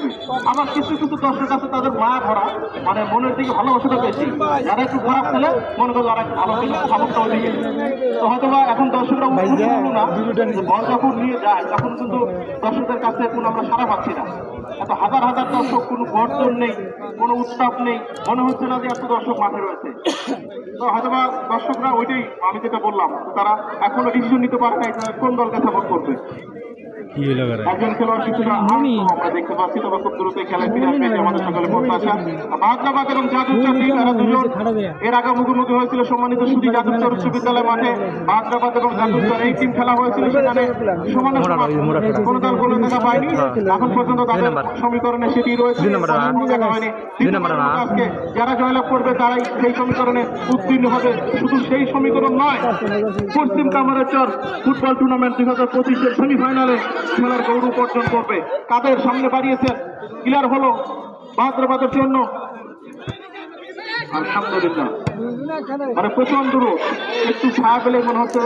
দেখবে। আবার কিছু কিন্তু দর্শক আছে তাদের মায়া ভরা, মানে মনের দিকে ভালোবাসাটা বেশি, যারা একটু খারাপ খেলে মনে করো তারা ভালো খেলে সামর্থ্য ওইদিকে। তো হয়তো বা এখন দর্শকরা উৎফুল্ল হলো না, বল যখন নিয়ে যায় তখন কিন্তু দর্শকদের কাছে কোনো আমরা সাড়া পাচ্ছি না। এত হাজার হাজার দর্শক, কোনো গর্জন নেই, কোনো উত্তাপ নেই, মনে হচ্ছে না যে এত দর্শক মাঠে রয়েছে। তো হয়তোবা দর্শকরা ওইটাই, আমি যেটা বললাম, তারা এখনো ডিসিশন নিতে পারে না কোন দলকে সাপোর্ট করবে। একজন খেলোয়াড় কিছুটা আমরা দেখতে পাচ্ছি, তবে খুব দ্রুত খেলায় ফিরে আসবে আমাদের সকলে প্রত্যাশা। বাগদাবাদ এবং জাদুচর টিম, তারা দুজন এর আগে মুখোমুখি হয়েছিল সম্মানিত সুদী জাদুচর উচ্চ বিদ্যালয় মাঠে। বাগদাবাদ এবং জাদুচর এই টিম খেলা হয়েছিল, সেখানে সমান কোন দল গোলে দেখা পায়নি এখন পর্যন্ত। তাদের সমীকরণে সেটি রয়েছে, দেখা হয়নি। আজকে যারা জয়লাভ করবে তারাই সেই সমীকরণে উত্তীর্ণ হবে। শুধু সেই সমীকরণ নয়, পশ্চিম কামারচর ফুটবল টুর্নামেন্ট 2025-এর সেমিফাইনালে খেলার গৌরব অর্জন করবে। কাদের সামনে বাড়িয়েছেন, ক্লিয়ার হলো বাগদাবাদের জন্য। আলহামদুলিল্লাহ, মানে প্রচন্ড একটু ছায়া পেলে মনে হচ্ছে